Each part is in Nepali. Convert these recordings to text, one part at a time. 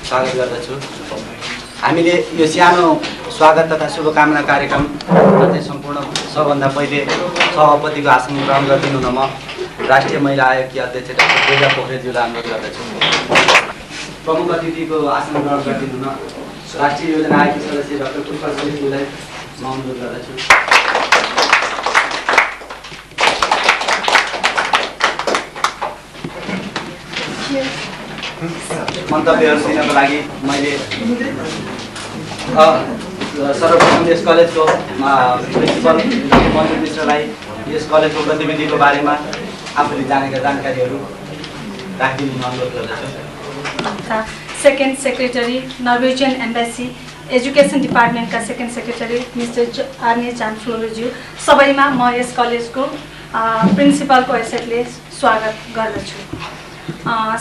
स्वागत गर्दछु। हामीले यो सानो स्वागत तथा शुभकामना कार्यक्रम अझै सम्पूर्ण सबभन्दा पहिले सभापतिको आसन ग्रहण गरिदिनु न म राष्ट्रिय महिला आयोगकी अध्यक्ष डाक्टर पूजा पोखरेलज्यूलाई अनुरोध गर्दछु। प्रमुख अतिथिको आसन ग्रहण गरिदिनु न राष्ट्रिय योजना आयोगकी सदस्य डाक्टर पुष्पा श्रेष्ठज्यूलाई म अनुरोध गर्दछु। मन्तव्यहरू दिनको लागि मैले सर्वप्रथम यस कलेजको प्रिन्सिपल मन्जु मिश्रलाई यस कलेजको गतिविधिको बारेमा आफूले जानेका जानकारीहरू राखिदिनु अनुरोध गर्दछु। Second secretary Norwegian embassy education डिपार्टमेन्टका सेकेन्ड सेक्रेटरी मिस्टर आर्ने जान्फ्लोज्यू, सबैमा म यस कलेजको प्रिन्सिपलको हैसियतले स्वागत गर्दछु।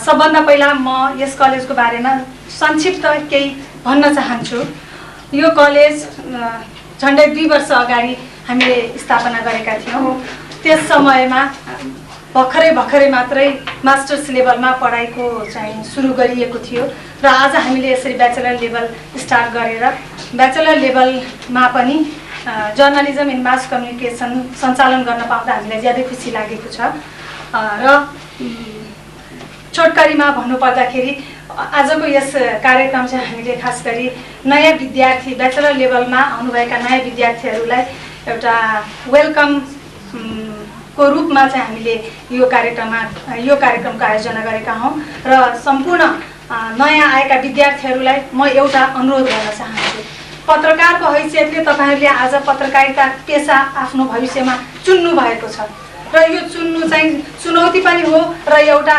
सबभन्दा पहिला म यस कलेजको बारेमा संक्षिप्त केही भन्न चाहन्छु। यो कलेज झन्डै 2 वर्ष अगाडि हामीले स्थापना गरेका थियौँ। त्यस समयमा भर्खरै मात्रै मास्टर्स लेभलमा पढाइको चाहिँ सुरु गरिएको थियो र आज हामीले यसरी ब्याचलर लेभल स्टार्ट गरेर ब्याचलर लेभलमा पनि जर्नलिजम इन मास कम्युनिकेसन सञ्चालन गर्न पाउँदा हामीलाई ज्यादै खुसी लागेको छ। र छोटकरीमा भन्नुपर्दाखेरि आजको यस कार्यक्रम चाहिँ हामीले खास गरी नयाँ विद्यार्थी ब्याचलर लेभलमा आउनुभएका नयाँ विद्यार्थीहरूलाई एउटा वेलकम को रूपमा चाहिँ हामीले यो कार्यक्रमको आयोजना गरेका हौँ र सम्पूर्ण नयाँ आएका विद्यार्थीहरूलाई म एउटा अनुरोध गर्न चाहन्छु। पत्रकारको हैसियतले तपाईहरूले आज पत्रकारिता पेसा आफ्नो भविष्यमा चुन्नु भएको छ र यो चुन्नु चाहिँ चुनौती पनि हो र एउटा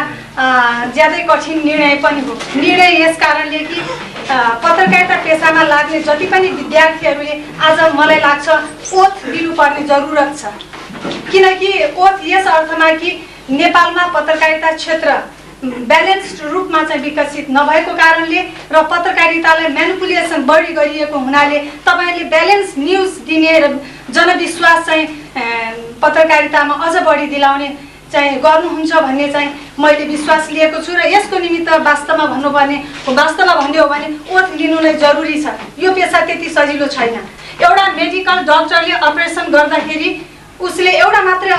ज्यादै कठिन निर्णय पनि हो। निर्णय यस कारणले कि पत्रकारिता पेसामा लाग्ने जति पनि विद्यार्थीहरूले आज मलाई लाग्छ ओथ दिनुपर्ने जरुरत छ, किनकि ओथ यस अर्थमा कि नेपालमा पत्रकारिता क्षेत्र ब्यालेन्स्ड रूपमा चाहिँ विकसित नभएको कारणले र पत्रकारितालाई म्यानिपुलेसन बढी गरिएको हुनाले तपाईहरूले ब्यालेन्स न्युज दिने र जनविश्वास चाहिँ पत्रकारितामा अझ बढी दिलाउने चाहिँ गर्नुहुन्छ भन्ने चाहिँ मैले विश्वास लिएको छु र यसको निमित्त वास्तवमा भन्ने हो भने ओथ लिनु नै जरुरी छ। यो पेसा त्यति सजिलो छैन। एउटा मेडिकल डक्टरले अपरेसन गर्दाखेरि उसले एउटा मात्र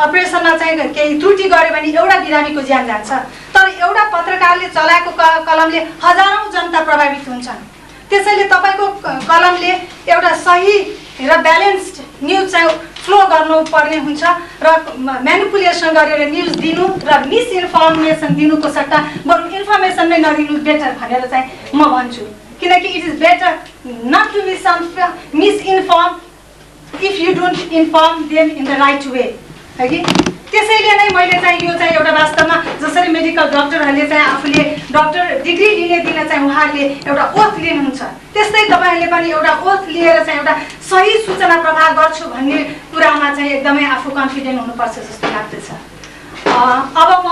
अपरेसनमा चाहिँ केही त्रुटि गर्यो भने एउटा बिरामीको ज्यान जान्छ, तर एउटा पत्रकारले चलाएको कलमले हजारौं जनता प्रभावित हुन्छन्। त्यसैले तपाईको कलमले एउटा सही र ब्यालेन्स्ड न्युज चाहिँ फ्लो गर्नुपर्ने हुन्छ र म्यानिपुलेसन गरेर न्युज दिनु र मिसइन्फर्मेसन दिनुको सट्टा बरु इन्फर्मेसन नै नदिनु बेटर भनेर चाहिँ म भन्छु, किनकि it is better not to misinform if you don't inform them in the right way, है कि? त्यसैले नै मैले चाहिँ यो चाहिँ एउटा वास्तवमा जसरी मेडिकल डक्टरहरूले चाहिँ आफूले डक्टर डिग्री दिन चाहिँ उहाँहरूले एउटा ओथ लिनुहुन्छ, त्यस्तै तपाईहरूले पनि एउटा ओथ लिएर चाहिँ एउटा सही सूचना प्रवाह गर्छु भन्ने कुरामा चाहिँ एकदमै आफू कन्फिडेन्ट हुनुपर्छ जस्तो लाग्दछ। अब म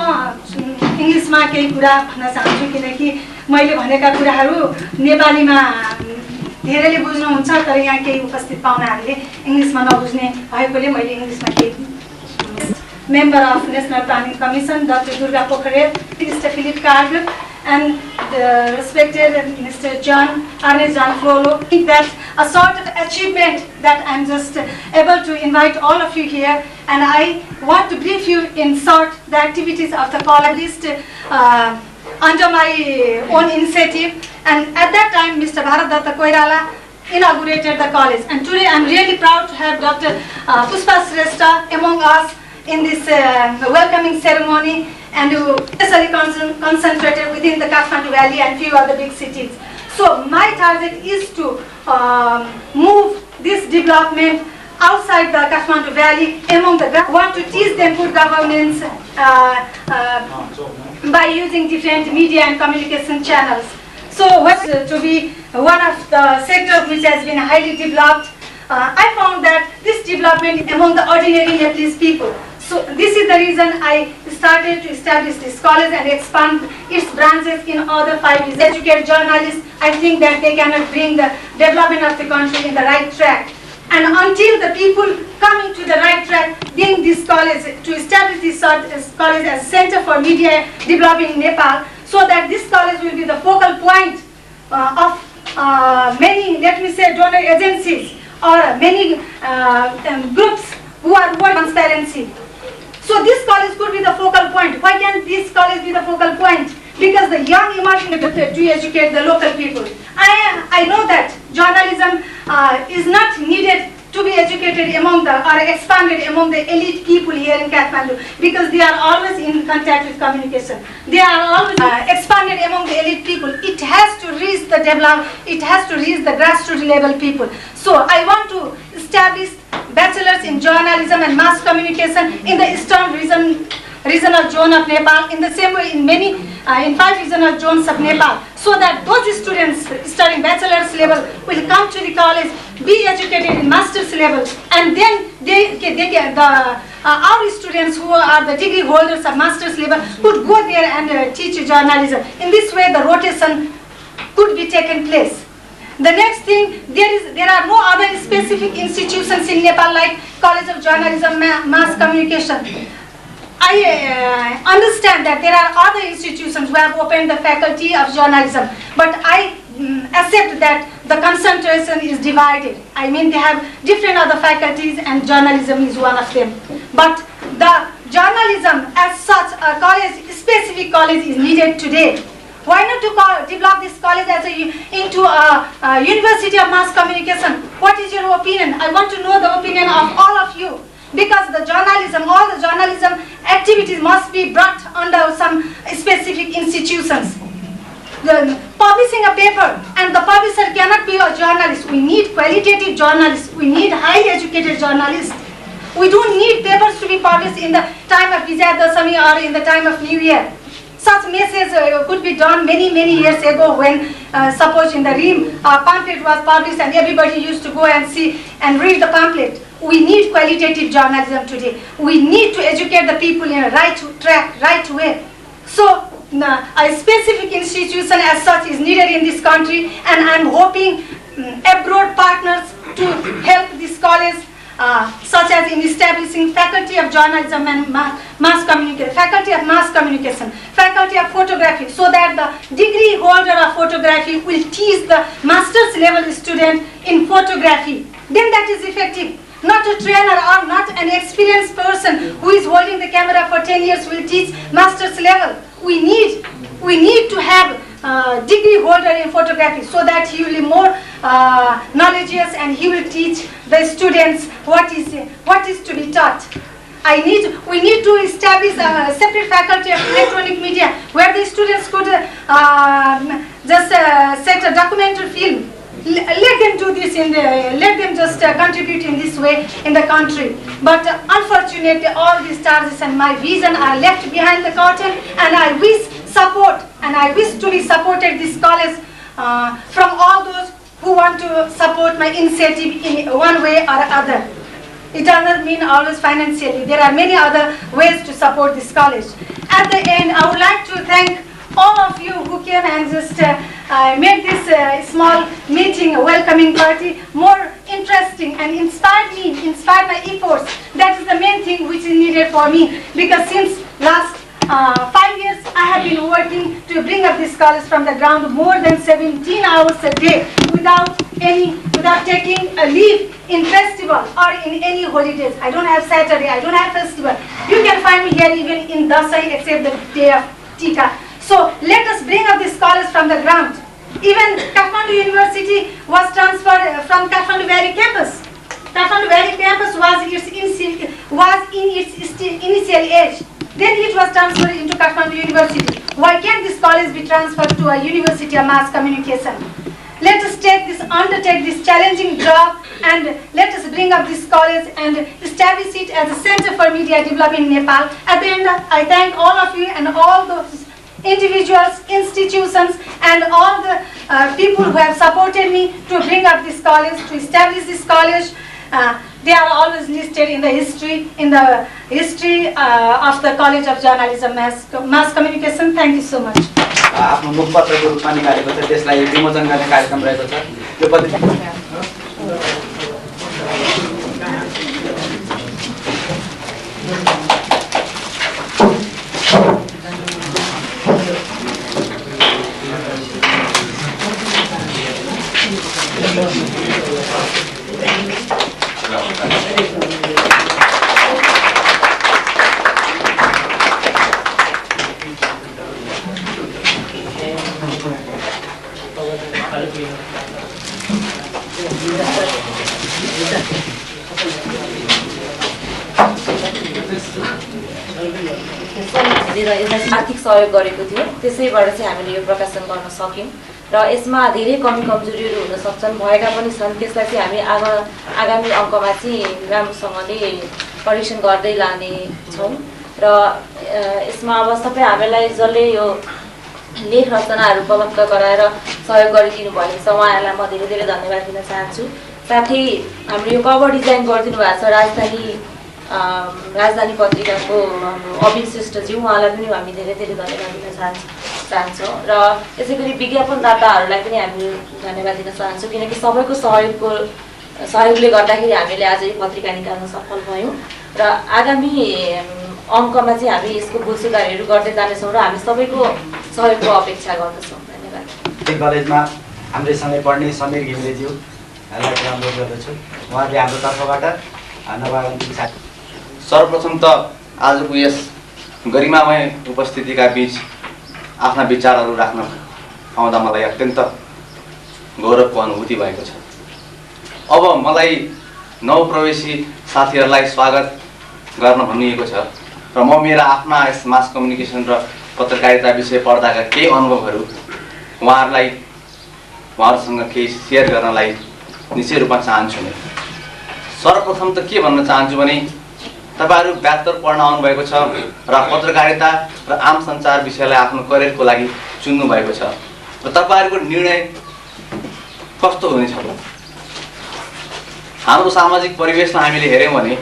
इङ्ग्लिसमा केही कुरा भन्न चाहन्छु, किनकि मैले भनेका कुराहरू नेपालीमा धेरैले बुझ्नुहुन्छ तर यहाँ केही उपस्थित पाहुनाहरूले इङ्ग्लिसमा नबुझ्ने भएकोले मैले इङ्ग्लिसमा केही member of National Planning Commission, Dr. Durga Pokharel, Mr. Philip Carver, and the respected Mr. John Arne Janflolo. I think that's a sort of achievement that I'm just able to invite all of you here, and I want to brief you in short the activities of the college under my own initiative. And at that time, Mr. Bharat Datta Koirala inaugurated the college. And today I'm really proud to have Dr. Pushpa Shrestha among us in this welcoming ceremony, and especially concentrated within the Kathmandu Valley and few other big cities. So my target is to move this development outside the Kathmandu Valley among the want to teach them good governance by using different media and communication channels. So what to be one of the sectors which has been highly developed, I found that this development among the ordinary Nepalese people. So this is the reason I started to establish this college and expand its branches in other 5 years. Educate journalists, I think that they cannot bring the development of the country in the right track. And until the people come into the right track, being this college, to establish this college as a center for media developing in Nepal, so that this college will be the focal point of many, let me say, donor agencies or many groups who are working on transparency. So this college could be the focal point. Why can't this college be the focal point? Because the young emerging to educate the local people. I know that journalism is not needed to be educated among the or expanded among the elite people here in Kathmandu, because they are always in contact with communication. They are always expanded among the elite people. It has to reach the it has to reach the grassroots level people. So I want to establish bachelors in journalism and mass communication in the Eastern regional zone of Nepal, in the same way in many in 5 regional zones of Nepal, so that those students studying bachelor's level will come to the college, be educated in master's level, and then they get our students who are the degree holders of master's level could go there and teach journalism. In this way, the rotation could be taken place. The next thing, there are no other specific institutions in Nepal like College of Journalism, Mass Communication. I understand that there are other institutions who have opened the faculty of journalism, but I accept that the concentration is divided. I mean, they have different other faculties and journalism is one of them. But the journalism as such, a college, specific college is needed today. Why not to develop this college as into a University of Mass Communication? What is your opinion? I want to know the opinion of all of you. Because the journalism, all the journalism activities must be brought under some specific institutions. Publishing a paper, and the publisher cannot be a journalist. We need qualitative journalists. We need highly educated journalists. We don't need papers to be published in the time of Vijayadashami or in the time of New Year. Such messages could be done many years ago when, suppose in the Rim, a pamphlet was published and everybody used to go and see and read the pamphlet. We need qualitative journalism today. We need to educate the people in a right track, right way. So, a specific institution as such is needed in this country, and I'm hoping abroad partners to help this college, such as in establishing faculty of journalism and mass communication, faculty of mass communication, faculty of photography, so that the degree holder of photography will teach the master's level student in photography. Then that is effective. Not a trainer or not an experienced person who is holding the camera for 10 years will teach master's level. We need to have degree holder in photography, so that he will be more knowledgeous and he will teach the students what is to be taught. We need to establish a separate faculty of electronic media where the students could just set a documentary film. Let them do this let them just contribute in this way in the country. But unfortunately, all these charges and my vision are left behind the curtain, and I wish support, and I wish to be supported this college from all those who want to support my initiative in one way or other. It does not mean always financially. There are many other ways to support this college. At the end, I would like to thank all of you who came and just made this small meeting, a welcoming party, more interesting and inspired my efforts. That is the main thing which is needed for me, because since last 5 years I have been working to bring up this college from the ground more than 17 hours a day without taking a leave in festival or in any holidays. I don't have Saturday, I don't have festival. You can find me here even in Dasai except the day of Tika. So let us bring up this college from the ground. Even Kathmandu University was transferred from Kathmandu Valley campus. Kathmandu Valley campus was in its initial age. Then it was transferred into Kathmandu University. Why can't this college be transferred to a University of Mass Communication? Let us undertake this challenging job, and let us bring up this college and establish it as a center for media development in Nepal. At the end, I thank all of you and all those individuals, institutions, and all the people who have supported me to bring up this college, to establish this college. They are always listed in the history of the College of Journalism Mass Communication. Thank you so much. आफ्नो मुखपत्रको रूपमा निकालेको छ, त्यसलाई विमोचन गर्ने कार्यक्रम रहेको छ। यो पत्रिका यसलाई आर्थिक सहयोग गरेको थियो, त्यसैबाट चाहिँ हामीले यो प्रकाशन गर्न सक्यौँ र यसमा धेरै कमी कमजोरीहरू हुन सक्छन्, भएका पनि छन्। त्यसलाई चाहिँ हामी आगामी अङ्कमा चाहिँ राम्रोसँगले परीक्षण गर्दै लाने छौँ र यसमा अब सबै हामीलाई जसले यो लेख रचनाहरू उपलब्ध गराएर सहयोग गरिदिनु भएको छ उहाँहरूलाई म धेरै धेरै धन्यवाद दिन चाहन्छु। साथै हाम्रो यो कभर डिजाइन गरिदिनु भएको छ राजधानी पत्रिकाको अभिन श्रेष्ठज्यू, उहाँलाई पनि हामी धेरै धेरै धन्यवाद दिन चाहन्छौँ र यसै गरी विज्ञापनदाताहरूलाई पनि हामी धन्यवाद दिन चाहन्छौँ, किनकि सबैको सहयोगले गर्दाखेरि हामीले आज यो पत्रिका निकाल्न सफल भयौँ र आगामी अङ्कमा चाहिँ हामी यसको बुझ्सुझावहरू गर्दै जानेछौँ र हामी सबैको सहयोगको अपेक्षा गर्दछौँ। धन्यवाद। कलेजमा हाम्रो सँगै पढ्ने समीर घिमिरेज्यूलाई अनुरोध गर्दछु, उहाँले हाम्रो तर्फबाट नवागन्तुक साथी। सर्वप्रथम त आजको यस गरिमामय उपस्थितिका बीच आफ्ना विचारहरू राख्न पाउँदा मलाई अत्यन्त गौरवको अनुभूति भएको छ। अब मलाई नवप्रवेशी साथीहरूलाई स्वागत गर्न भनिएको छ र म मेरा आफ्ना यस मास कम्युनिकेसन र पत्रकारिता विषय पढ्दाका केही अनुभवहरू उहाँहरूसँग केही सेयर गर्नलाई निश्चय रूपमा चाहन्छु नै। सर्वप्रथम त के भन्न चाहन्छु भने तपाईहरु ब्याचलर पढ्न आउनुभएको छ र पत्रकारिता र आम सञ्चार विषयलाई आफ्नो करियरको लागि चुन्नु भएको छ र तपाईहरुको निर्णय कस्तो हुनेछ? हाम्रो सामाजिक परिवेशमा हामीले हेर्यौं भने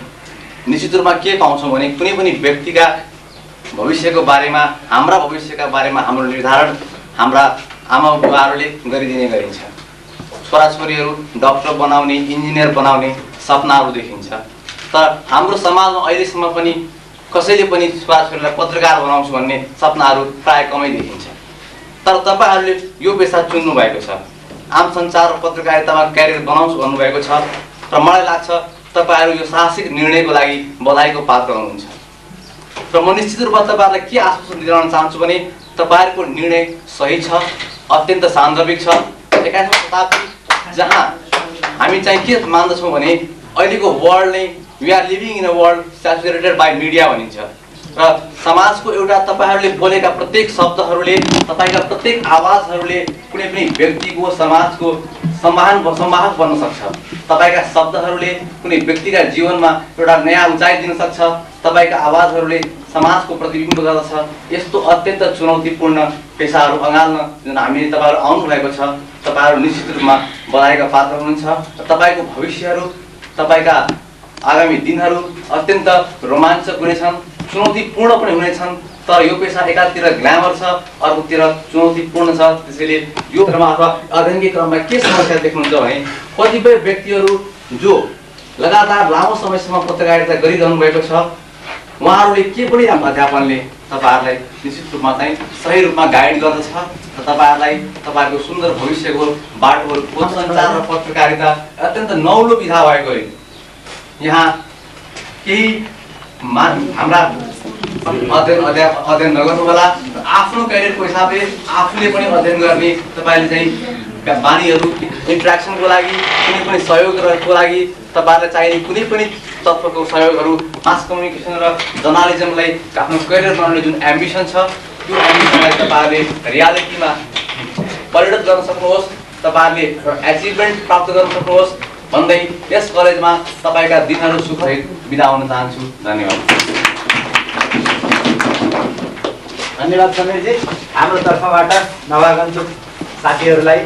निश्चित रूपमा के पाउँछौं भने कुनै पनि व्यक्तिका भविष्यको बारेमा, हाम्रा भविष्यका बारेमा हाम्रो निर्धारण हाम्रा आमा बुबाहरूले गरिदिने गरिन्छ। छोराछोरीहरू डाक्टर बनाउने, इन्जिनियर बनाउने सपनाहरू देखिन्छ, तर हाम्रो समाजमा अहिलेसम्म पनि कसैले पनि छोराछोरीलाई पत्रकार बनाउँछु भन्ने सपनाहरू प्राय कमै देखिन्छ। तर तपाईहरुले यो पेशा चुन्नु भएको छ, आम सञ्चार र पत्रकारितामा क्यारियर बनाउँछु भन्नुभएको छ र मलाई लाग्छ तपाईहरु यो साहसिक निर्णयको लागि बधाईको पात्र हुनुहुन्छ। र म निश्चित रूपमा तपाईहरुलाई के आश्वासन दिलाउन चाहन्छु भने तपाईहरुको निर्णय सही छ, अत्यन्त सान्दर्भिक छ। 21औं शताब्दी जहाँ हामी चाहिँ के मान्दछौँ भने अहिलेको वर्ल्ड नै we are living in a world saturated by media भनिन्छ र समाजको एउटा तपाईहरुले बोलेका प्रत्येक शब्दहरूले, तपाईका प्रत्येक आवाजहरूले कुनै पनि व्यक्तिको, समाजको संवाहक बन्न सक्छ। तपाईका शब्दहरूले कुनै व्यक्तिका जीवनमा एउटा नयाँ उचाइ दिन सक्छ। तपाईका आवाजहरूले समाजको प्रतिबिम्ब गर्दछ। यस्तो अत्यन्त चुनौतीपूर्ण पेशाहरू अँगाल्न जुन हामीले तपाईहरु आउनु भएको छ, तपाईहरु निश्चित रूपमा बधाईका पात्र हुनुहुन्छ र तपाईको भविष्यहरू, तपाईका आगामी दिनहरू अत्यन्त रोमाञ्चक हुनेछन्, चुनौतीपूर्ण पनि हुनेछन्। तर यो पेशा एकातिर ग्ल्यामर छ, अर्कोतिर चुनौतीपूर्ण छ। त्यसैले यो क्रममा अथवा अध्ययनकै क्रममा के समस्या देख्नुहुन्छ भने कतिपय व्यक्तिहरू जो लगातार लामो समयसम्म पत्रकारिता गरिरहनु भएको छ, उहाँहरूले के पनि अध्यापनले तपाईहरुलाई निश्चित रूपमा चाहिँ सही रूपमा गाइड गर्दछ र तपाईहरुलाई तपाईको सुन्दर भविष्यको बाटोहरू सञ्चार र पत्रकारिता अत्यन्त नौलो विधा भएकोले यहाँ केही हाम्रा अध्ययन नगर्नु होला। आफ्नो क्यारियरको हिसाबले आफूले पनि अध्ययन गर्ने तपाईले चाहिँ बानीहरू, इन्ट्रेक्सनको लागि, कुनै पनि सहयोगको लागि तपाईहरुलाई चाहिने कुनै पनि तत्त्वको सहयोगहरू मास कम्युनिकेसन र जर्नलिजमलाई आफ्नो करियर बनाउने जुन एम्बिसन छ, त्यो एम्बिसनलाई तपाईहरुले रियालिटीमा परिणत गर्न सक्नुहोस्, तपाईहरुले एचिभमेन्ट प्राप्त गर्न सक्नुहोस् भन्दै यस कलेजमा तपाईका दिनहरू सुखद बिदा हुन चाहन्छु। धन्यवाद। धन्यवाद समीरजी। हाम्रो तर्फबाट नवागन्तुक साथीहरूलाई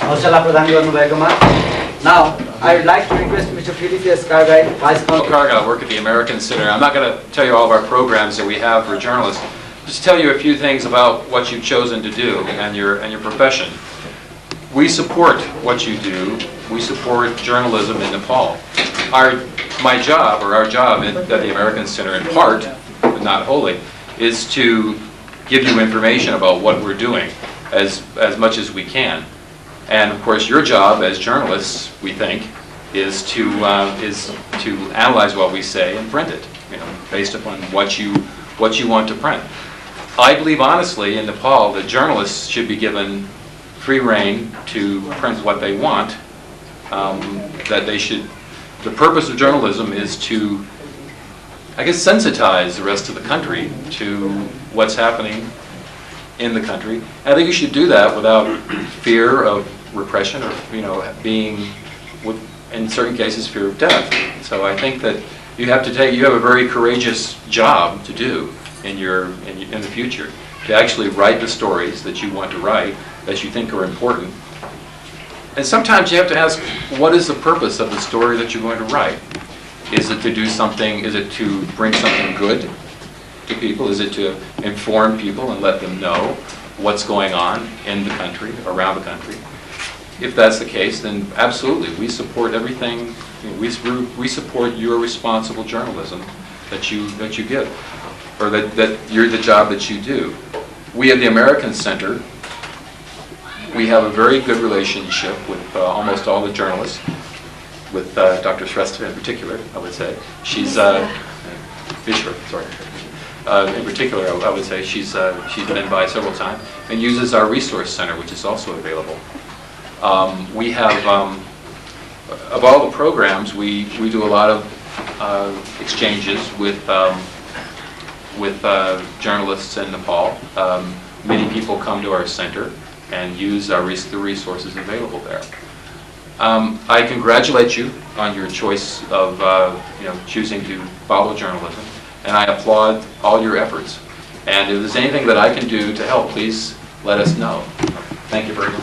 हौसला प्रदान गर्नुभएकोमा। Now, I would like to request Mr. Philippe Escargai, Vice President. I work at the American Center. I'm not going to tell you all of our programs that we have for journalists. Just tell you a few things about what you've chosen to do and your profession. We support what you do. We support journalism in Nepal. My job, or our job at the American Center, in part, but not wholly, is to give you information about what we're doing as much as we can. And of course, your job as journalists, we think, is to analyze what we say and print it, based upon what you want to print. I believe honestly in Nepal that journalists should be given free rein to print what they want. That they should. The purpose of journalism is to, I guess, sensitize the rest of the country to what's happening in the country. I think you should do that without fear of repression or, being, with, in certain cases, fear of death. So I think that you have a very courageous job to do in the future, to actually write the stories that you want to write, that you think are important. And sometimes you have to ask, what is the purpose of the story that you're going to write? Is it to do something, is it to bring something good to people? Is it to inform people and let them know what's going on in the country, around the country? If that's the case, then absolutely, we support everything. We support your responsible journalism that you give, or that you're the job that you do. We at the American Center, we have a very good relationship with almost all the journalists, with Dr. Shrestha in particular, I would say. She's Fisher, sorry. In particular, I would say she's been by several times and uses our resource center, which is also available. We have, of all the programs, we do a lot of exchanges with journalists in Nepal. Many people come to our center and use the resources available there. I congratulate you on your choice of choosing to follow journalism, and I applaud all your efforts. And if there's anything that I can do to help, please let us know. Thank you very much.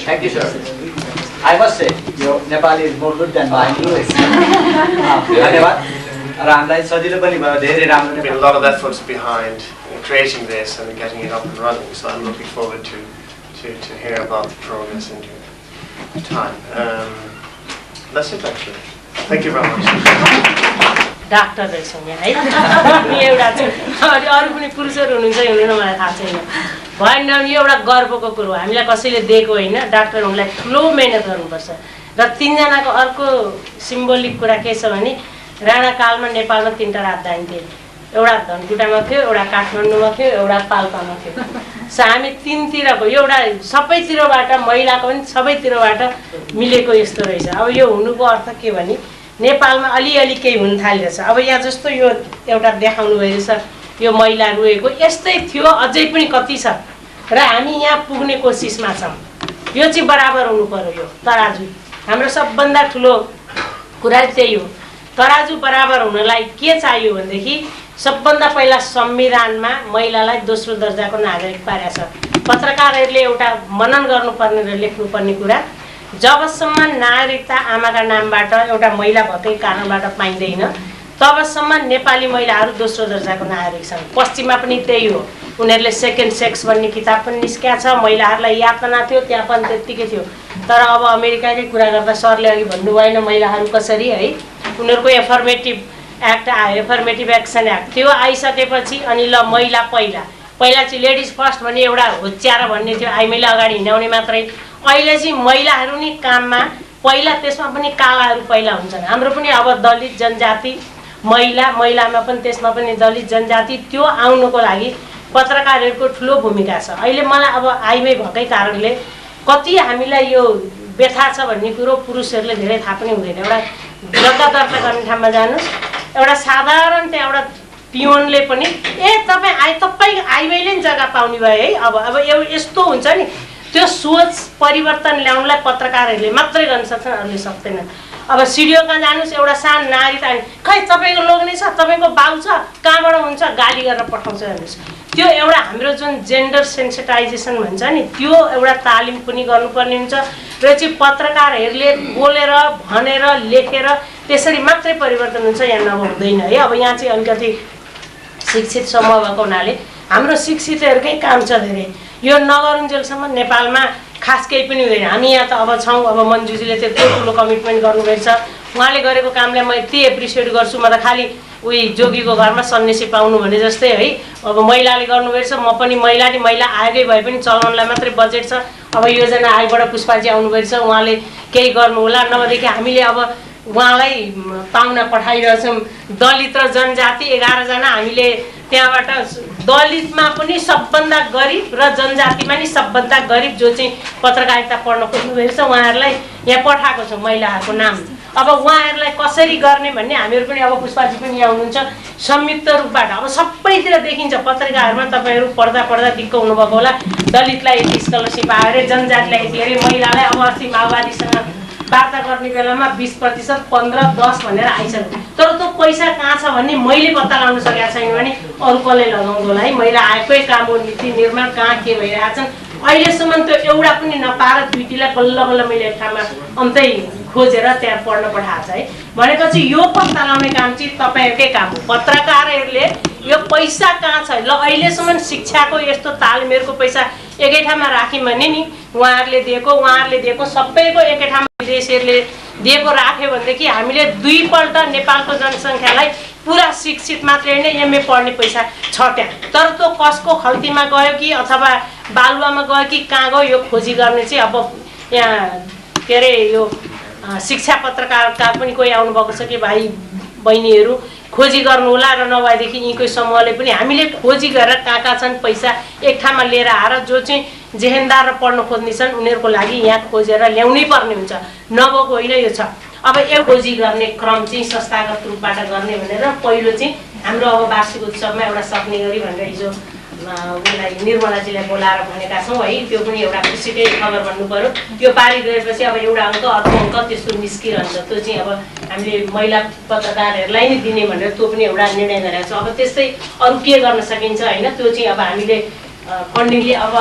Thank you, sir. I must say, your Nepali is more good than mine. धन्यवाद. र हामीलाई सजिलो पनि भयो, धेरै राम्रो There's been a lot of efforts behind creating this and getting it up and running, so I'm looking forward to hear about the progress in due time. That's it actually. Thank you very much. Doctor रहेछौँ यहाँ है एउटा चाहिँ अरू पनि पुरुषहरू हुनुहुन्छ हुनुहुन्न मलाई थाहा छैन भएन यो एउटा गर्वको कुरो हामीलाई कसैले दिएको होइन डाक्टर हुनुलाई ठुलो मेहनत गर्नुपर्छ र तीनजनाको अर्को सिम्बोलिक कुरा के छ भने राणाकालमा नेपालमा 3टा राजधानी थिए एउटा धनकुटामा थियो एउटा काठमाडौँमा थियो एउटा पाल्पामा थियो सो हामी तीनतिरको एउटा सबैतिरबाट महिलाको पनि सबैतिरबाट मिलेको यस्तो रहेछ अब यो हुनुको अर्थ के भने नेपालमा अलिअलि केही हुन थालिरहेछ अब यहाँ जस्तो यो एउटा देखाउनु भइरहेछ यो महिला रोएको यस्तै थियो अझै पनि कति छ र हामी यहाँ पुग्ने कोसिसमा छौँ यो चाहिँ बराबर हुनु पर्यो यो तराजु हाम्रो सबभन्दा ठुलो कुरा त्यही हो तराजु बराबर हुनलाई के चाहियो भनेदेखि सबभन्दा पहिला संविधानमा महिलालाई दोस्रो दर्जाको नागरिक पारेको छ पत्रकारहरूले एउटा मनन गर्नुपर्ने र लेख्नुपर्ने कुरा जबसम्म नागरिकता आमाका नामबाट एउटा महिला भएकै कारणबाट पाइँदैन तबसम्म नेपाली महिलाहरू दोस्रो दर्जाको नागरिक छन् पश्चिममा पनि त्यही हो उनीहरूले सेकेन्ड सेक्स भन्ने किताब पनि निस्किया छ महिलाहरूलाई यातना थियो त्यहाँ पनि त्यत्तिकै थियो तर अब अमेरिकाकै कुरा गर्दा सरले अघि भन्नु भएन महिलाहरू कसरी है उनीहरूको एफर्मेटिभ एक्ट आयो एफर्मेटिभ एक्सन एक्ट त्यो आइसकेपछि अनि ल महिला पहिला चाहिँ लेडिज फर्स्ट भन्ने एउटा होच्याएर भन्ने थियो मैले अगाडि हिँडाउने मात्रै अहिले चाहिँ महिलाहरू नि काममा पहिला त्यसमा पनि कालाहरू पहिला हुन्छन् हाम्रो पनि अब दलित जनजाति महिलामा पनि त्यसमा पनि दलित जनजाति त्यो आउनको लागि पत्रकारहरूको ठुलो भूमिका छ अहिले मलाई अब आइमै भएकै कारणले कति हामीलाई यो व्यथा छ भन्ने कुरो पुरुषहरूले धेरै थाहा पनि हुँदैन एउटा जग्गा दर्ता गर्ने ठाउँमा जानुहोस् एउटा साधारण त्यहाँ एउटा पियोनले पनि तपाईँ आइमैले नि जग्गा पाउने भयो है अब यस्तो हुन्छ नि त्यो सोच परिवर्तन ल्याउनलाई पत्रकारहरूले मात्रै गर्न सक्छन् अरूले सक्दैनन् अब सिडिओ कहाँ जानुहोस् एउटा सानो नागरिक आयो खै तपाईँको लोग्ने छ तपाईँको बाउ छ कहाँबाट हुन्छ गाली गरेर पठाउँछ हेर्नुहोस् त्यो एउटा हाम्रो जुन जेन्डर सेन्सिटाइजेसन भन्छ नि त्यो एउटा तालिम पनि गर्नुपर्ने हुन्छ र चाहिँ पत्रकारहरूले बोलेर भनेर लेखेर त्यसरी मात्रै परिवर्तन हुन्छ यहाँ नभए हुँदैन है अब यहाँ चाहिँ अलिकति शिक्षित समूह भएको हुनाले हाम्रो शिक्षितहरूकै काम छ धेरै यो नगरुन्जेलसम्म नेपालमा खास केही पनि हुँदैन हामी यहाँ त अब छौँ अब मन्जुजीले त्यत्रो ठुलो कमिटमेन्ट गर्नुभएको छ उहाँले गरेको कामलाई म यति एप्रिसिएट गर्छु म त खालि उही जोगीको घरमा सन्यासी पाउनु भने जस्तै है अब महिलाले गर्नुभएको छ म पनि महिला आएकै भए पनि चलाउनलाई मात्रै बजेट छ अब योजना आयोगबाट पुष्पाजी आउनुभएको छ उहाँले केही गर्नु होला नभएदेखि हामीले अब उहाँलाई पाहुना पठाइरहेछौँ। दलित र जनजाति 11 जना हामीले त्यहाँबाट दलितमा पनि सबभन्दा गरिब र जनजातिमा नि सबभन्दा गरिब जो चाहिँ पत्रकारिता पढ्न खोज्नुभएको छ उहाँहरूलाई यहाँ पठाएको छौँ महिलाहरूको नाम। अब उहाँहरूलाई कसरी गर्ने भन्ने हामीहरू पनि अब पुष्पाजी पनि यहाँ हुनुहुन्छ संयुक्त रूपबाट अब सबैतिर देखिन्छ पत्रिकाहरूमा तपाईँहरू पढ्दा दिक्क हुनुभएको होला। दलितलाई यति स्कलरसिप आयो अरे, जनजातिलाई यति अरे, महिलालाई अब अस्ति माओवादीसँग वार्ता गर्ने बेलामा 20%, 15, 10 भनेर आइसक्यो। तर त्यो पैसा कहाँ छ भन्ने मैले पत्ता लगाउन सकेको छैन भने अरू कसले लगाउँदो होला है। महिला आएकै काम हो, नीति निर्माण कहाँ के भइरहेछन् अहिलेसम्म त्यो एउटा पनि नपाएर दुईटीलाई बल्ल बल्ल मैले एक ठाउँमा अन्तै खोजेर त्यहाँ पढ्न पठाएको छ है। भनेपछि यो पत्ता लगाउने काम चाहिँ तपाईँहरूकै काम हो। पत्रकारहरूले यो पैसा कहाँ छ ल अहिलेसम्म शिक्षाको यस्तो तालमेलको पैसा एकै ठाउँमा राख्यौँ भने नि उहाँहरूले दिएको सबैको एकै ठाउँमा विदेशीहरूले दिएको राख्यो भनेदेखि हामीले 2 पल्ट नेपालको जनसङ्ख्यालाई पुरा शिक्षित मात्रै नै एमए पढ्ने पैसा छ त्यहाँ। तर त्यो कसको खल्तीमा गयो कि अथवा बालुवामा गयो कि कहाँ गयो यो खोजी गर्ने चाहिँ अब यहाँ के अरे यो शिक्षा पत्रकारका पनि कोही आउनुभएको छ कि भाइ बहिनीहरू खोजी गर्नु होला र नभएदेखि यीकै समूहले पनि हामीले खोजी गरेर कहाँ छन् पैसा एक ठाउँमा लिएर आएर जो चाहिँ जेहेन्दार र पढ्न खोज्ने छन् उनीहरूको लागि यहाँ खोजेर ल्याउनै पर्ने हुन्छ। नभएको होइन यो छ। अब यो खोजी गर्ने क्रम चाहिँ संस्थागत रूपबाट गर्ने भनेर पहिलो चाहिँ हाम्रो अब वार्षिक उत्सवमा एउटा सक्ने गरी भनेर हिजो उसलाई निर्मलाजीलाई बोलाएर भनेका छौँ है। त्यो पनि एउटा खुसीकै खबर भन्नु पर्यो। यो पारित गरेपछि अब एउटा अङ्क अर्को अङ्क त्यस्तो निस्किरहन्छ। त्यो चाहिँ अब हामीले महिला पत्रकारहरूलाई नै दिने भनेर त्यो पनि एउटा निर्णय गरेका छौँ। अब त्यस्तै अरू के गर्न सकिन्छ होइन त्यो चाहिँ अब हामीले फन्डिङले अब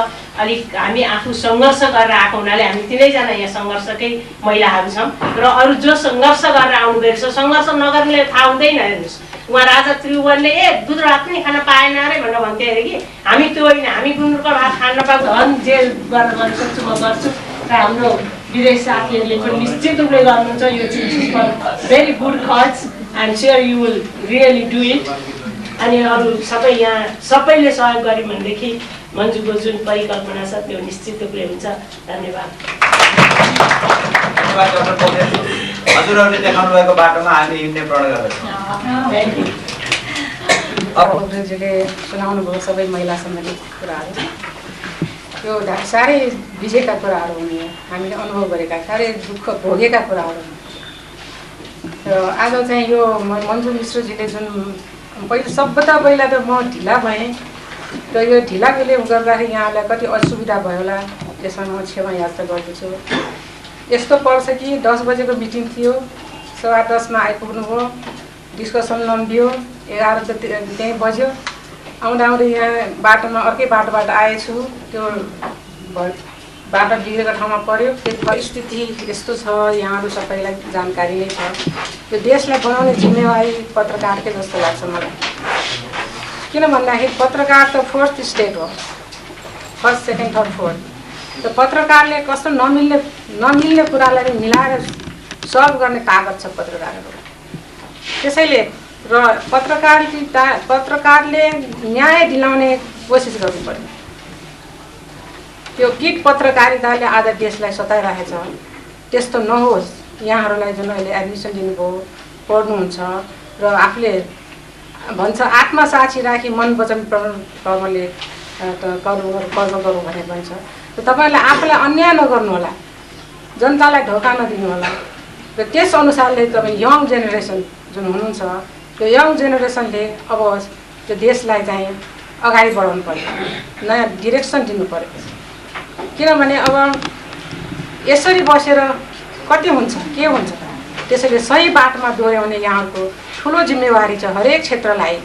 अलिक हामी आफू सङ्घर्ष गरेर आएको हुनाले हामी 3 जना यहाँ सङ्घर्षकै महिलाहरू छौँ र अरू जो सङ्घर्ष गरेर आउनुभएको छ सङ्घर्ष नगर्नेले थाहा हुँदैन। हेर्नुहोस् उहाँ राजा त्रिभुवनले दुध भात पनि खान पाएन अरे भनेर भन्थे अरे कि हामी त्यो होइन, हामी गुन्द्रुकको भात खान नपाएको झन् जे गर्न सक्छु म गर्छु र हाम्रो विदेश साथीहरूले पनि निश्चित रूपले गर्नुहुन्छ। यो चाहिँ very good cause and sure you will really do it. अनि अरू सबै यहाँ सबैले सहयोग गर्यो भनेदेखि मन्जुको जुन परिकल्पना छ त्यो निश्चित रूपले हुन्छ। धन्यवाद। हजुरहरूले देखाउनु भएको बाटोमा हामी हिँड्ने प्रण गर्दछौँ। पोखरेलजीले सुनाउनु भयो सबै महिला सम्बन्धित कुराहरू। त्यो साह्रै भिजेका कुराहरू हुने, हामीले अनुभव गरेका साह्रै दुःख भोगेका कुराहरू र आज चाहिँ यो मन्जु मिश्रजीले जुन सबभन्दा पहिला त म ढिला भएँ र यो ढिला मैले गर्दाखेरि यहाँलाई कति असुविधा भयो होला त्यसमा म क्षमा याचना गर्दछु। यस्तो पर्छ कि 10 बजेको मिटिङ थियो, 10:15मा आइपुग्नुभयो, डिस्कसन लम्बियो, 11 त त्यहीँ बज्यो। आउँदा यहाँ बाटोमा अर्कै बाटोबाट आएछु, त्यो बाटो बिग्रेको ठाउँमा पर्यो। त्यो परिस्थिति यस्तो छ, यहाँहरू सबैलाई जानकारी नै छ। यो देशलाई बनाउने जिम्मेवारी पत्रकारकै जस्तो लाग्छ मलाई। किन भन्दाखेरि पत्रकार त 4th स्टेट हो, 1st, 2nd, 3rd, 4th। त पत्रकारले कस्तो नमिल्ने कुरालाई मिलाएर सल्भ गर्ने ताकत छ पत्रकारहरूको। त्यसैले र पत्रकारले न्याय दिलाउने कोसिस गर्नु पर्यो। त्यो गिग पत्रकारिताले आज देशलाई सताइरहेछ त्यस्तो नहोस्। यहाँहरूलाई जुन अहिले एडमिसन दिनुभयो, पढ्नुहुन्छ र आफूले भन्छ आत्मा साक्षी राखी मन वचन कर्मले कर्म गरौँ भनेर भन्छ। तपाईँहरूले आफूलाई अन्याय नगर्नु होला, जनतालाई धोका नदिनु होला र त्यस अनुसारले तपाईँ यङ जेनेरेसन जुन हुनुहुन्छ त्यो यङ जेनेरेसनले अब त्यो देशलाई चाहिँ अगाडि बढाउनु पर्यो, नयाँ डिरेक्सन दिनु पर्यो। किनभने अब यसरी बसेर कति हुन्छ के हुन्छ। त्यसैले सही बाटोमा डोर्याउने यहाँको ठुलो जिम्मेवारी छ। हरेक क्षेत्रलाई,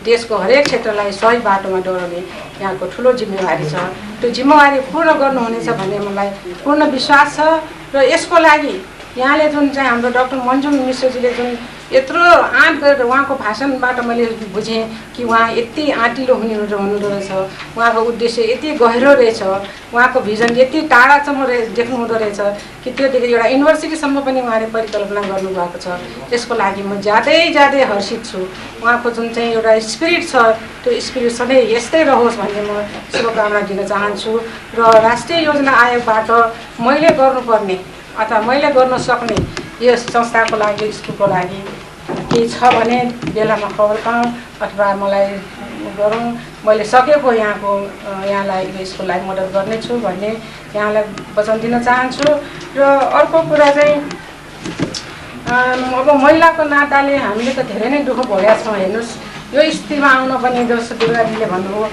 देशको हरेक क्षेत्रलाई सही बाटोमा डोर्याउने यहाँको ठुलो जिम्मेवारी छ। त्यो जिम्मेवारी पूर्ण गर्नुहुनेछ भन्ने मलाई पूर्ण विश्वास छ। र यसको लागि यहाँले जुन चाहिँ हाम्रो डाक्टर मन्जु मिश्रजीले जुन यत्रो आँट गरेर उहाँको भाषणबाट मैले बुझेँ कि उहाँ यति आँटिलो हुनुहुँदो रहेछ, उहाँको उद्देश्य यति गहिरो रहेछ, उहाँको भिजन यति टाढासम्म देख्नुहुँदो रहेछ कि त्योदेखि एउटा युनिभर्सिटीसम्म पनि उहाँले परिकल्पना गर्नुभएको छ। त्यसको लागि म ज्यादै हर्षित छु। उहाँको जुन चाहिँ एउटा स्पिरिट छ त्यो स्पिरिट सधैँ यस्तै रहोस् भन्ने म शुभकामना दिन चाहन्छु। र राष्ट्रिय योजना आयोगबाट मैले गर्नुपर्ने अथवा मैले गर्न सक्ने यो संस्थाको लागि स्कुलको लागि केही छ भने बेलामा खबर पाऊँ अथवा मलाई गरौँ। मैले सकेको यहाँलाई यो स्कुललाई मद्दत गर्नेछु भन्ने यहाँलाई वचन दिन चाहन्छु। र अर्को कुरा चाहिँ अब महिलाको नाताले हामीले त धेरै नै दुःख भोगेका छौँ। हेर्नुहोस् यो स्थितिमा आउन पनि जस्तो दुर्गाजीले भन्नुभयो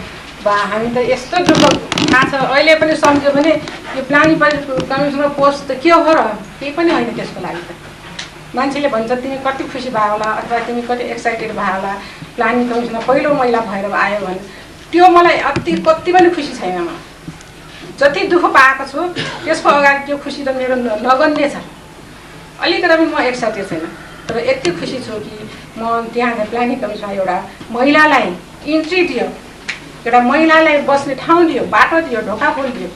बा हामी त यस्तो दुःख थाहा छ। अहिले पनि सम्झ्यो भने यो प्लानिङ कमिसनको पोस्ट त के हो र, केही पनि होइन त्यसको लागि त। मान्छेले भन्छ तिमी कति खुसी भयो होला अथवा तिमी कति एक्साइटेड भयो होला प्लानिङ कमिसनमा पहिलो महिला भएर आयो भने, त्यो मलाई कति पनि खुसी छैन। म जति दुःख पाएको छु त्यसको अगाडि त्यो खुसी त मेरो नगन्य छ। अलिकति पनि म एक्साइटेड छैन, तर यति खुसी छु कि म त्यहाँ प्लानिङ कमिसनमा एउटा महिलालाई इन्ट्री दियो, एउटा महिलालाई बस्ने ठाउँ दियो, बाटो दियो, ढोका खोलिदियो।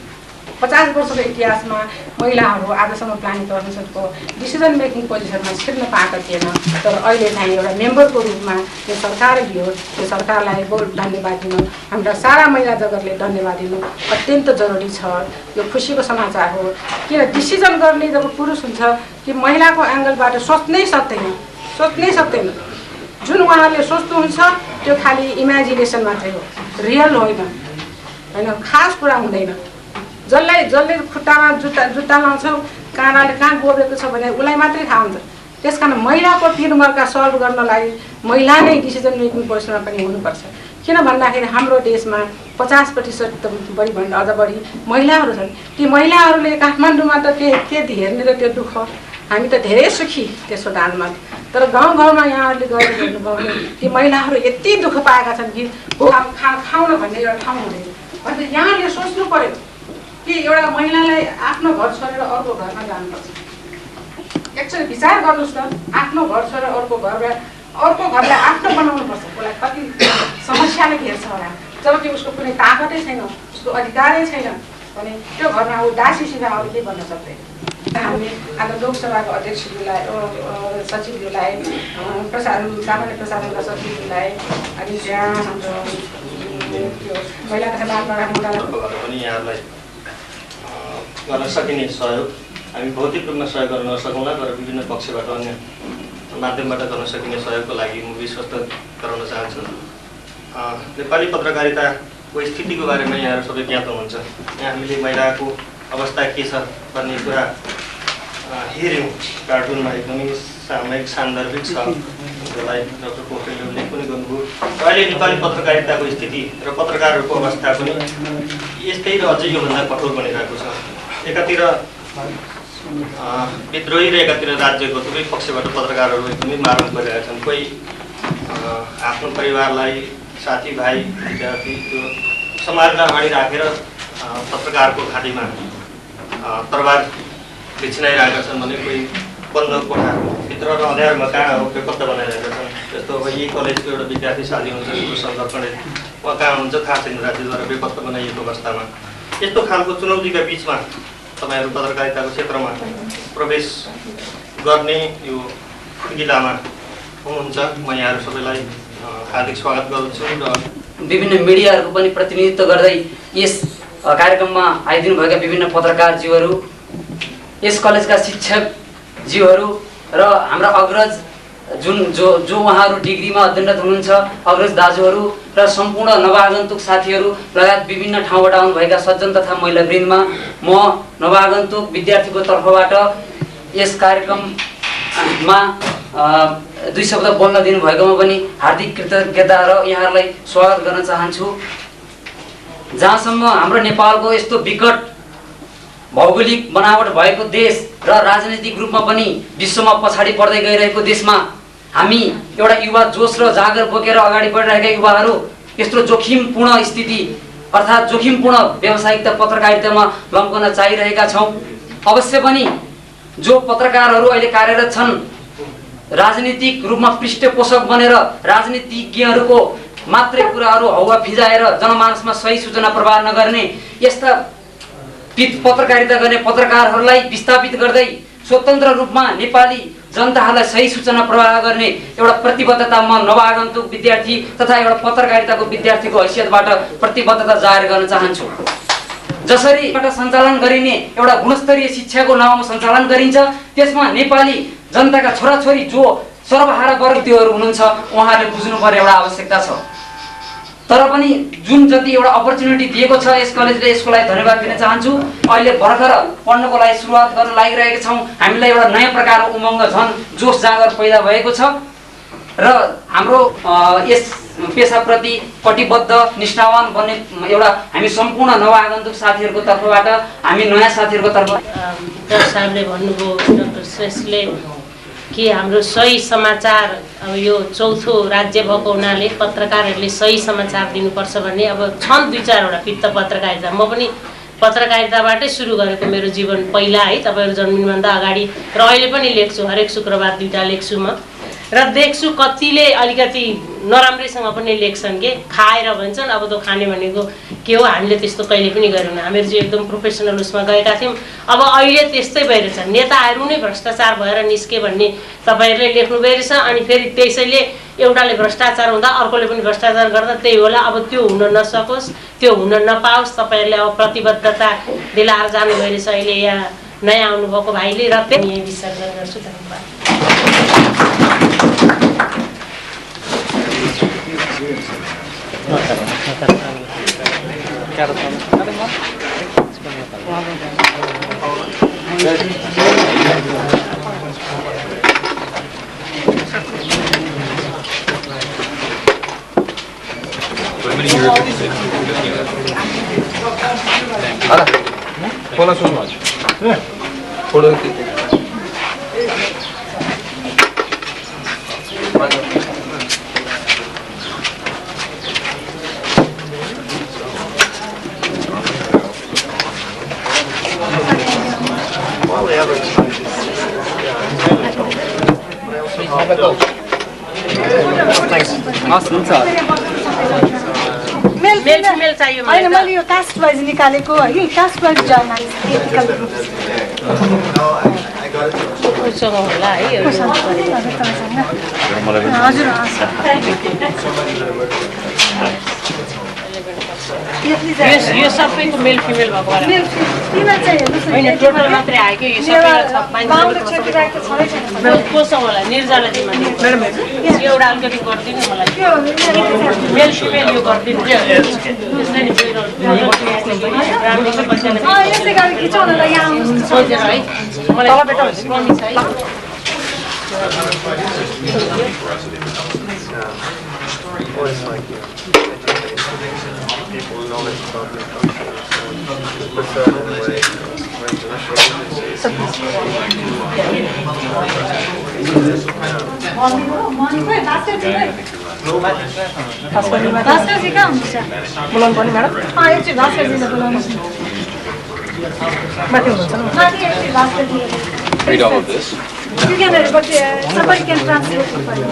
50 वर्षको इतिहासमा महिलाहरू आजसम्म प्लानिङ कमिसनको डिसिजन मेकिङ पोजिसनमा छिर्न पाएका थिएन, तर अहिले चाहिँ एउटा मेम्बरको रूपमा यो सरकार लियो। यो सरकारलाई धन्यवाद दिनु, हाम्रा सारा महिला जगतले धन्यवाद दिनु अत्यन्त जरुरी छ। यो खुसीको समाचार हो। किन डिसिजन गर्ने जब पुरुष हुन्छ कि महिलाको एङ्गलबाट सोच्नै सक्दैन। जुन उहाँहरूले सोच्नुहुन्छ त्यो खालि इमेजिनेसन मात्रै हो, रियल होइन, खास कुरा हुँदैन। जसले खुट्टामा जुत्ता लाउँछ, कहाँ गोबेको छ भने उसलाई मात्रै थाहा हुन्छ। त्यस कारण महिलाको 3 वर्गका सल्भ गर्नलाई महिला नै डिसिजन मेकिङ पोजिसनमा पनि हुनुपर्छ। किन भन्दाखेरि हाम्रो देशमा 50% बढीभन्दा अझ बढी महिलाहरू छन्। ती महिलाहरूले काठमाडौँमा त के हेर्ने र त्यो दुःख, हामी त धेरै सुखी त्यसको दानमा। तर गाउँघरमा यहाँहरूले गएर हेर्नुभयो भने ती महिलाहरू यति दुःख पाएका छन् कि खाउन भन्ने एउटा ठाउँ हुँदैन। अन्त यहाँले सोच्नु पर्यो कि एउटा महिलालाई आफ्नो घर छोडेर अर्को घरमा जानुपर्छ। एकचोटि विचार गर्नुहोस् त, आफ्नो घर छोडेर अर्को घरलाई आफ्नो बनाउनुपर्छ। उसलाई कति समस्याले घेर्छ होला, जबकि उसको कुनै ताकतै छैन, उसको अधिकारै छैन भने त्यो घरमा ऊ दासी सिधा अरू केही भन्न सक्दैन। हामीले आज लोकसभाको अध्यक्षज्यूलाई, सचिवज्यूलाई, सामान्य प्रशासनका सचिवज्यूलाई, अनि त्यहाँ हाम्रो महिला तथा बाल विकास मन्त्रालय पनि यहाँलाई गर्न सकिने सहयोग हामी भौतिक रूपमा सहयोग गर्न नसकौँला, तर विभिन्न पक्षबाट अन्य माध्यमबाट गर्न सकिने सहयोगको लागि म विश्वस्त गराउन चाहन्छु। नेपाली पत्रकारिताको स्थितिको बारेमा यहाँहरू सबै ज्ञात हुनुहुन्छ। यहाँ हामीले महिलाको अवस्था के छ भन्ने कुरा हेऱ्यौँ कार्टुनमा, एकदमै सामयिक सान्दर्भिक छ, जसलाई डाक्टर पोखरेलले उल्लेख पनि गर्नुभयो। अहिले नेपाली पत्रकारिताको स्थिति र पत्रकारहरूको अवस्था पनि यस्तै र अझै योभन्दा कठोर बनिरहेको छ। एकातिर विद्रोही र एकातिर राज्यको दुवै पक्षबाट पत्रकारहरू एकदमै मार्न परिरहेका छन्। कोही आफ्नो परिवारलाई, साथीभाइ, विद्यार्थी, त्यो समाजलाई अगाडि राखेर पत्रकारको घाँटीमा तरबार बिछ्याइरहेका छन् भने कोही बन्द कोठाभित्र र अँध्यारोमा कहाँ बेपत्ता बनाइरहेका छन्। जस्तो अब यही कलेजको एउटा विद्यार्थी साथी हुन्छ, संरक्षण उहाँ कहाँ हुन्छ थाहा छैन, राज्यद्वारा बेपत्ता बनाइएको अवस्थामा। यस्तो खालको चुनौतीका बिचमा तपाईँहरू पत्रकारिताको क्षेत्रमा प्रवेश गर्ने यो खुड्किलामा हुनुहुन्छ। म यहाँहरू सबैलाई हार्दिक स्वागत गर्दछु र विभिन्न मिडियाहरूको पनि प्रतिनिधित्व गर्दै यस कार्यक्रममा आइदिनुभएका विभिन्न पत्रकारज्यूहरू, यस कलेजका शिक्षकज्यूहरू र हाम्रा अग्रज जो उहाँहरू डिग्रीमा अध्ययनरत हुनुहुन्छ, अग्रज दाजुहरू र सम्पूर्ण नवागन्तुक साथीहरू लगायत विभिन्न ठाउँबाट आउनुभएका सज्जन तथा महिलावृन्दमा म नवागन्तुक विद्यार्थीको तर्फबाट यस कार्यक्रममा 2 शब्द बोल्न दिनुभएकोमा पनि हार्दिक कृतज्ञता र यहाँहरूलाई स्वागत गर्न चाहन्छु। जहाँसम्म हाम्रो नेपालको यस्तो विकट भौगोलिक बनावट भएको देश र राजनीतिक रूपमा पनि विश्वमा पछाडि पर्दै गइरहेको देशमा हामी एउटा युवा जोस र जागर बोकेर अगाडि बढिरहेका युवाहरू यस्तो जोखिमपूर्ण स्थिति अर्थात् जोखिमपूर्ण व्यावसायिकता पत्रकारितामा लम्कन चाहिरहेका छौँ। अवश्य पनि जो पत्रकारहरू अहिले कार्यरत छन् राजनीतिक रूपमा पृष्ठपोषक बनेर राजनीतिज्ञहरूको मात्रै कुराहरू हौवा फिजाएर जनमानसमा सही सूचना प्रवाह नगर्ने यस्ता पत्रकारिता गर्ने पत्रकारहरूलाई विस्थापित गर्दै स्वतन्त्र रूपमा नेपाली जनताहरूलाई सही सूचना प्रवाह गर्ने एउटा प्रतिबद्धता म नवागन्तुक विद्यार्थी तथा एउटा पत्रकारिताको विद्यार्थीको हैसियतबाट प्रतिबद्धता जाहेर गर्न चाहन्छु। जसरी सञ्चालन गरिने एउटा गुणस्तरीय शिक्षाको नाउँमा सञ्चालन गरिन्छ, त्यसमा नेपाली जनताका छोराछोरी जो सर्वहारा वर्गीयहरू हुनुहुन्छ उहाँहरूले बुझ्नुपर्ने एउटा आवश्यकता छ। तर पनि जुन जति एउटा अपर्च्युनिटी दिएको छ यस कलेजले, यसको लागि धन्यवाद दिन चाहन्छु। अहिले भर्खर पढ्नको लागि सुरुवात गर्न लागिरहेका छौँ। हामीलाई एउटा नयाँ प्रकारको उमङ्ग झन् जोस जाँगर पैदा भएको छ र हाम्रो यस पेसाप्रति कटिबद्ध निष्ठावान बन्ने एउटा हामी सम्पूर्ण नवआगन्तुक साथीहरूको तर्फबाट, हामी नयाँ साथीहरूको तर्फ डाक्टर साहबले भन्नुभयो, डाक्टर श्रेष्ठले कि हाम्रो सही समाचार, अब यो चौथो राज्य भएको हुनाले पत्रकारहरूले सही समाचार दिनुपर्छ भन्ने अब छन् 2-4वटा पित्त पत्रकारिता। म पनि पत्रकारिताबाटै सुरु गरेको मेरो जीवन पहिला है, तपाईँहरू जन्मिनुभन्दा अगाडि, र अहिले पनि लेख्छु, हरेक शुक्रबार 2टा लेख्छु म। र देख्छु कतिले अलिकति नराम्रैसँग पनि लेख्छन् के, खाएर भन्छन् अब त खाने भनेको के हो, हामीले त्यस्तो कहिले पनि गरेनौँ, हामीहरू चाहिँ एकदम प्रोफेसनल उसमा गएका थियौँ। अब अहिले त्यस्तै भइरहेछ, नेताहरू नै भ्रष्टाचार भएर निस्के भन्ने तपाईँहरूले लेख्नुभयो रहेछ। अनि फेरि त्यसैले एउटाले भ्रष्टाचार हुँदा अर्कोले पनि भ्रष्टाचार गर्दा त्यही होला, अब त्यो हुन नसकोस्, त्यो हुन नपाओस्। तपाईँहरूले अब प्रतिबद्धता दिलाएर जानुभयो रहेछ अहिले यहाँ नयाँ आउनुभएको भाइले, र त्यही यही विश्वास गर्छु। धन्यवाद। मेल चाहियो होइन, मैले यो कास्ट वाइज निकालेको है, caste wise journalist ethical groups उसँग होला है। हजुर यो सबैको मेल फिमेल भएको होइन, टोटल मात्रै आयो कि यो सबै कोसँग होला? निर्जला दिमा एउटा अलिकति गरिदिनु मलाई, मेल फिमेल यो गरिदिनु सोचेर है, मलाई प्रमिस है। People knowledge about their country, prefer in a way for international Read all of this. You can read, but somebody can translate it for you.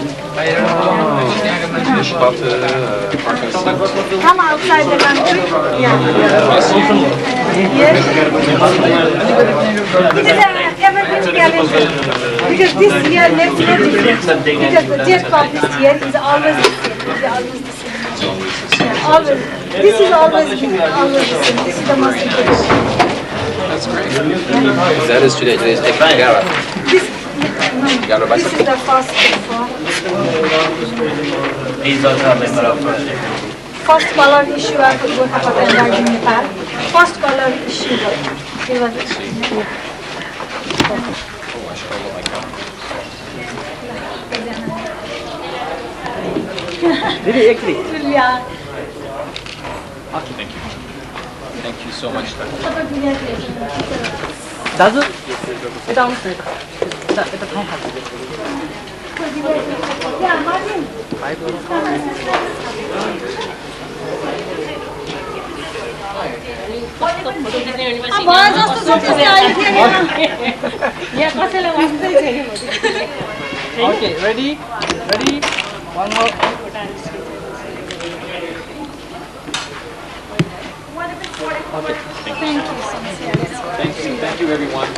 From outside the country? Yeah. Yes. It is evergreen calendar. Because this year, next year, because the date published here is always the same. Yeah, always. This is always the same. This is the most important. That's great. That is today. Today's Ekagara. This is the first one. He's also a member of First color issue of Gorkhapatra and Darjeeling, Nepal. First color issue. It was Really, actually. yeah. Thank you. Thank you so much. दाजु यता आउनुहोस् न, यता ठाउँ खान्छ। Okay, ready? One more. Okay. Thank you, everyone.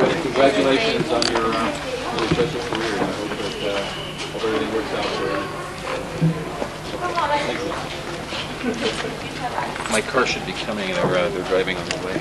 And congratulations on your special career. I hope everything works out for you. My car should be coming, and they're driving on the way.